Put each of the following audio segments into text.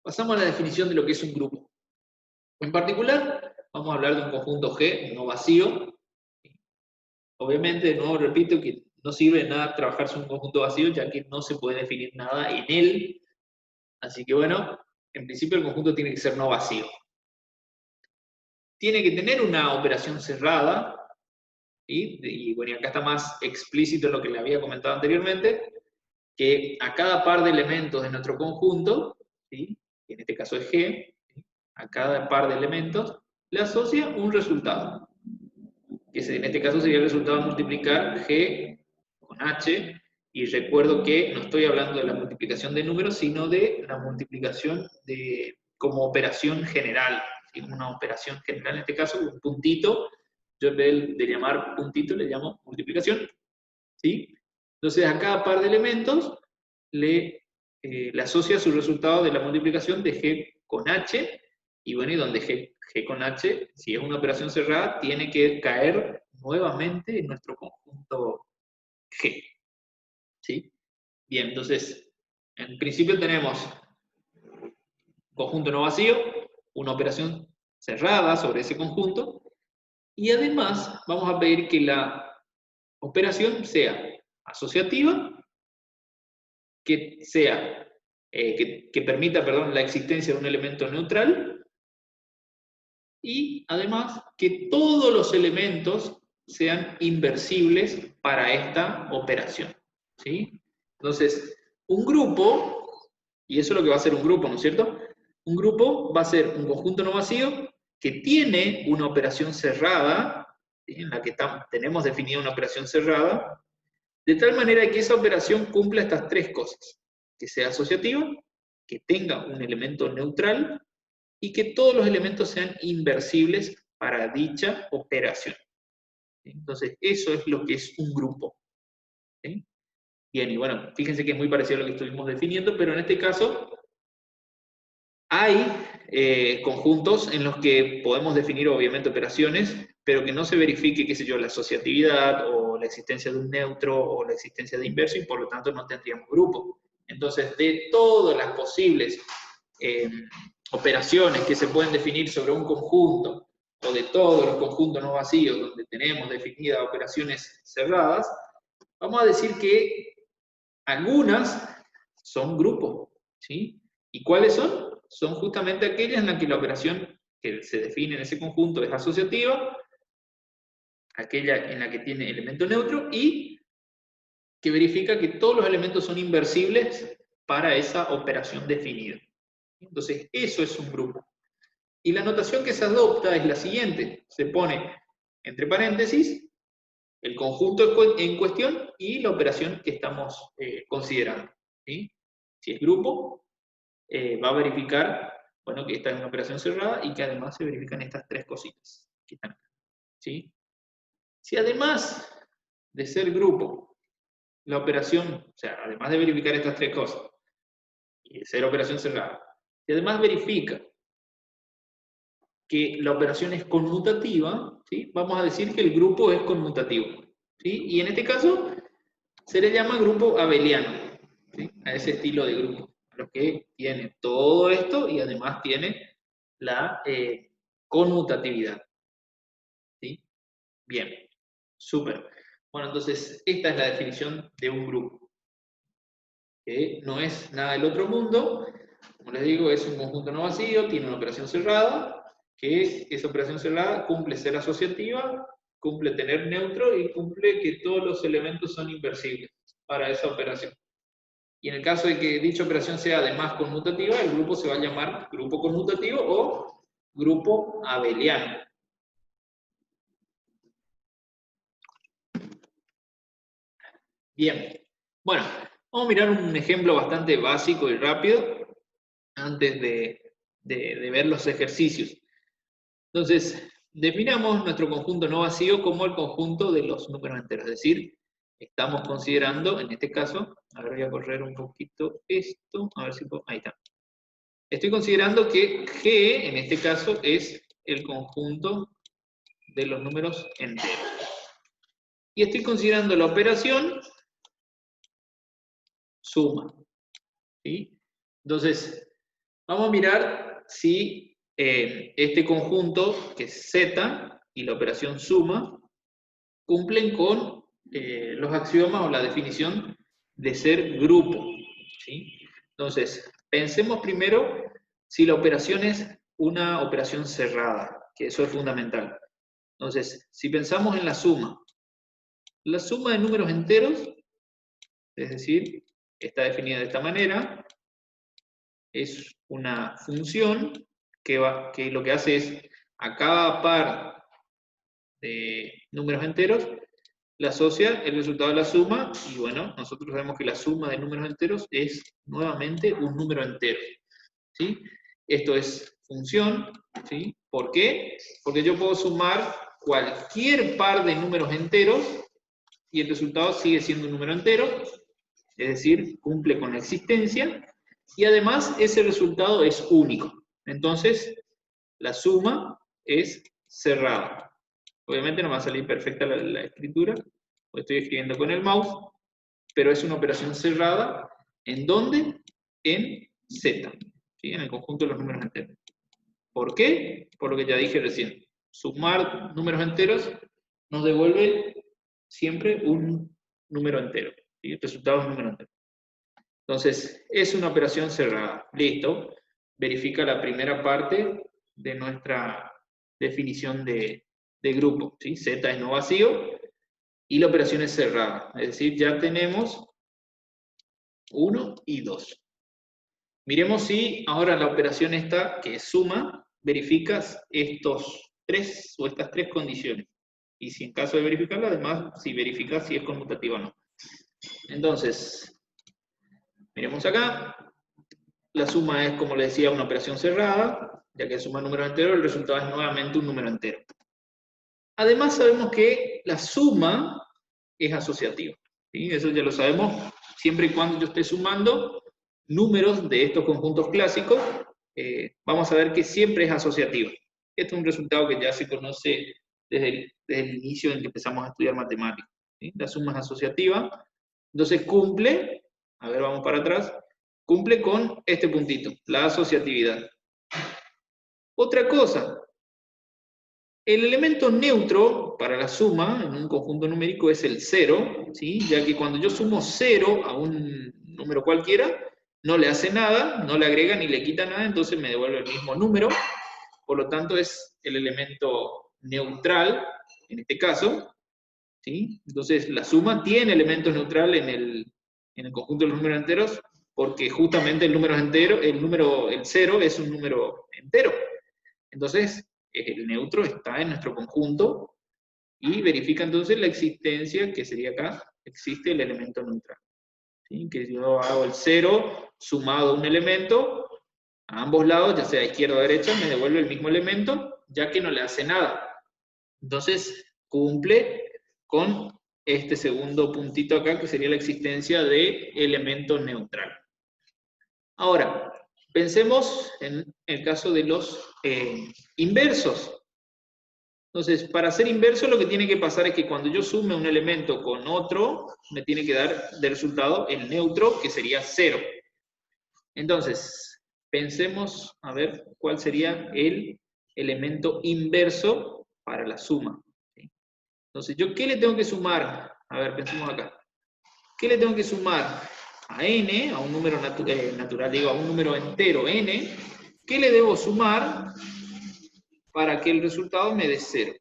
Pasamos a la definición de lo que es un grupo. En particular, vamos a hablar de un conjunto G no vacío. Obviamente, de nuevo repito que no sirve de nada trabajarse un conjunto vacío, ya que no se puede definir nada en él. Así que bueno, en principio el conjunto tiene que ser no vacío. Tiene que tener una operación cerrada, y bueno, acá está más explícito lo que le había comentado anteriormente, que a cada par de elementos de nuestro conjunto, ¿sí? Que en este caso es G, ¿sí? A cada par de elementos le asocia un resultado, que en este caso sería el resultado de multiplicar G con H, y recuerdo que no estoy hablando de la multiplicación de números, sino de la multiplicación como operación general, ¿sí? Una operación general, en este caso, un puntito, yo en vez de llamar puntito le llamo multiplicación, ¿sí? Entonces a cada par de elementos le asocia su resultado de la multiplicación de G con H, y bueno, y donde G con H, si es una operación cerrada, tiene que caer nuevamente en nuestro conjunto G, ¿sí? Bien, entonces, en principio tenemos conjunto no vacío, una operación cerrada sobre ese conjunto, y además vamos a pedir que la operación sea asociativa, que sea, que permita, perdón, la existencia de un elemento neutral, y además que todos los elementos sean inversibles para esta operación, ¿sí? Entonces, un grupo, y eso es lo que va a ser un grupo, ¿no es cierto? Un grupo va a ser un conjunto no vacío que tiene una operación cerrada, ¿sí? En la que tenemos definida una operación cerrada, de tal manera que esa operación cumpla estas tres cosas: que sea asociativa, que tenga un elemento neutral y que todos los elementos sean inversibles para dicha operación. Entonces, eso es lo que es un grupo. ¿Sí? Bien, y bueno, fíjense que es muy parecido a lo que estuvimos definiendo, pero en este caso hay conjuntos en los que podemos definir obviamente operaciones, pero que no se verifique, qué sé yo, la asociatividad o la existencia de un neutro o la existencia de inverso, y por lo tanto no tendríamos grupo. Entonces, de todas las posibles operaciones que se pueden definir sobre un conjunto, o de todos los conjuntos no vacíos donde tenemos definidas operaciones cerradas, vamos a decir que algunas son grupos, ¿sí? ¿Y cuáles son? Son justamente aquellas en las que la operación que se define en ese conjunto es asociativa, aquella en la que tiene elemento neutro y que verifica que todos los elementos son inversibles para esa operación definida. Entonces, eso es un grupo. Y la notación que se adopta es la siguiente: se pone entre paréntesis el conjunto en cuestión y la operación que estamos considerando, ¿sí? Si es grupo, va a verificar, bueno, que esta es una operación cerrada y que además se verifican estas tres cositas que están acá, ¿sí? Si además de ser grupo, la operación, o sea, además de verificar estas tres cosas y de ser operación cerrada, si además verifica que la operación es conmutativa, ¿sí? Vamos a decir que el grupo es conmutativo, ¿sí? Y en este caso se le llama grupo abeliano, ¿sí? A ese estilo de grupo, a lo que tiene todo esto y además tiene la conmutatividad, ¿sí? Bien, súper. Bueno, entonces esta es la definición de un grupo, que no es nada del otro mundo. Como les digo, es un conjunto no vacío, tiene una operación cerrada, que esa operación cerrada cumple ser asociativa, cumple tener neutro y cumple que todos los elementos son inversibles para esa operación. Y en el caso de que dicha operación sea además conmutativa, el grupo se va a llamar grupo conmutativo o grupo abeliano. Bien, bueno, vamos a mirar un ejemplo bastante básico y rápido antes de ver los ejercicios. Entonces, definamos nuestro conjunto no vacío como el conjunto de los números enteros, es decir, estamos considerando, en este caso, a ver, voy a correr un poquito esto, a ver si puedo, ahí está. Estoy considerando que G, en este caso, es el conjunto de los números enteros. Y estoy considerando la operación suma, ¿sí? Entonces, Vamos a mirar si este conjunto, que es Z, y la operación suma, cumplen con los axiomas o la definición de ser grupo, ¿sí? Entonces, pensemos primero si la operación es una operación cerrada, que eso es fundamental. Entonces, si pensamos en la suma de números enteros, es decir, está definida de esta manera, es una función que lo que hace es a cada par de números enteros le asocia el resultado de la suma, y bueno, nosotros sabemos que la suma de números enteros es nuevamente un número entero, ¿sí? Esto es función, ¿sí? ¿Por qué? Porque yo puedo sumar cualquier par de números enteros y el resultado sigue siendo un número entero, es decir, cumple con la existencia, y además ese resultado es único. Entonces, la suma es cerrada. Obviamente no va a salir perfecta la escritura, porque estoy escribiendo con el mouse, pero es una operación cerrada. ¿En dónde? En Z, ¿sí? En el conjunto de los números enteros. ¿Por qué? Por lo que ya dije recién. Sumar números enteros nos devuelve siempre un número entero, ¿sí? El resultado es un número entero. Entonces, es una operación cerrada. Listo. Verifica la primera parte de nuestra definición de grupo, ¿sí? Z es no vacío y la operación es cerrada. Es decir, ya tenemos 1 y 2. Miremos si ahora la operación esta, que es suma, verificas estas tres condiciones. Y si en caso de verificarla, además, si verificas si es conmutativa o no. Entonces, miremos acá. La suma es, como les decía, una operación cerrada, ya que suma números enteros, el resultado es nuevamente un número entero. Además sabemos que la suma es asociativa, ¿sí? Eso ya lo sabemos, siempre y cuando yo esté sumando números de estos conjuntos clásicos, vamos a ver que siempre es asociativa. Este es un resultado que ya se conoce desde el inicio en que empezamos a estudiar matemáticas, ¿sí? La suma es asociativa, entonces cumple, a ver, vamos para atrás, cumple con este puntito, la asociatividad. Otra cosa, el elemento neutro para la suma en un conjunto numérico es el 0, ¿sí? Ya que cuando yo sumo 0 a un número cualquiera, no le hace nada, no le agrega ni le quita nada, entonces me devuelve el mismo número. Por lo tanto, es el elemento neutral, en este caso, ¿sí? Entonces, la suma tiene elementos neutrales en el conjunto de los números enteros, porque justamente el 0 es un número entero. Entonces, el neutro está en nuestro conjunto y verifica entonces la existencia, que sería acá, existe el elemento neutral. ¿Sí? Que yo hago el 0 sumado a un elemento, a ambos lados, ya sea izquierda o derecha, me devuelve el mismo elemento, ya que no le hace nada. Entonces, cumple con este segundo puntito acá, que sería la existencia de elemento neutral. Ahora, pensemos en el caso de los inversos. Entonces, para ser inverso lo que tiene que pasar es que cuando yo sume un elemento con otro, me tiene que dar de resultado el neutro, que sería 0. Entonces, pensemos a ver cuál sería el elemento inverso para la suma. Entonces, ¿yo qué le tengo que sumar? A ver, pensemos acá. ¿Qué le tengo que sumar a n, a un número natural, digo, a un número entero n? ¿Qué le debo sumar para que el resultado me dé 0?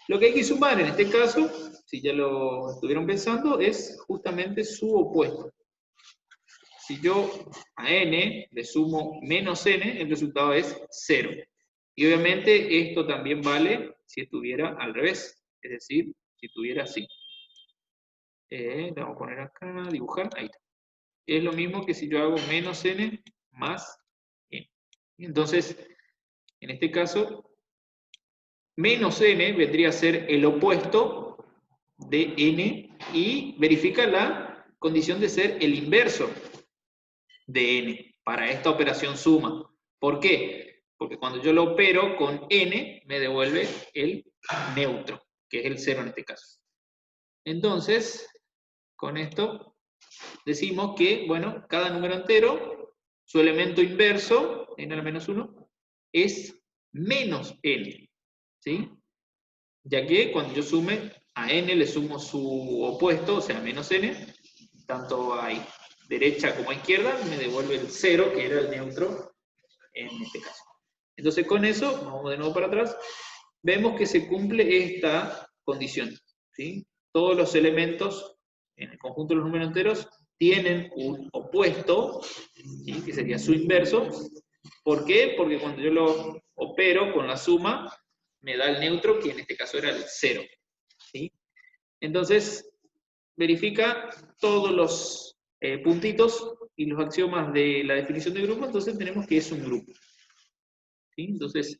Lo que hay que sumar en este caso, si ya lo estuvieron pensando, es justamente su opuesto. Si yo a n le sumo menos n, el resultado es 0. Y obviamente esto también vale si estuviera al revés, es decir, si estuviera así. Le vamos a poner acá, dibujar, ahí está. Es lo mismo que si yo hago menos n más n. Entonces, en este caso, menos n vendría a ser el opuesto de n y verifica la condición de ser el inverso de n para esta operación suma. ¿Por qué? Porque cuando yo lo opero con n, me devuelve el neutro, que es el 0 en este caso. Entonces, con esto decimos que, bueno, cada número entero su elemento inverso, n a la menos 1, es menos n, ¿sí? Ya que cuando yo sume a n le sumo su opuesto, o sea, menos n, tanto a derecha como a izquierda, me devuelve el 0, que era el neutro en este caso. Entonces con eso, vamos de nuevo para atrás, vemos que se cumple esta condición, ¿sí? Todos los elementos en el conjunto de los números enteros tienen un opuesto, ¿sí? Que sería su inverso. ¿Por qué? Porque cuando yo lo opero con la suma, me da el neutro, que en este caso era el 0, ¿sí? Entonces, verifica todos los puntitos y los axiomas de la definición de grupo, entonces tenemos que es un grupo, ¿sí? Entonces,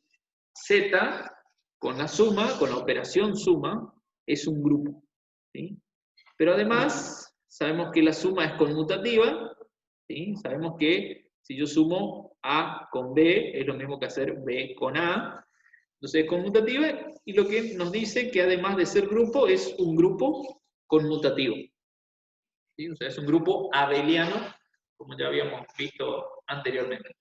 Z con la suma, con la operación suma, es un grupo, ¿sí? Pero además, sabemos que la suma es conmutativa, ¿sí? Sabemos que si yo sumo A con B, es lo mismo que hacer B con A, entonces es conmutativa, y lo que nos dice que además de ser grupo, es un grupo conmutativo, ¿sí? O sea, es un grupo abeliano, como ya habíamos visto anteriormente.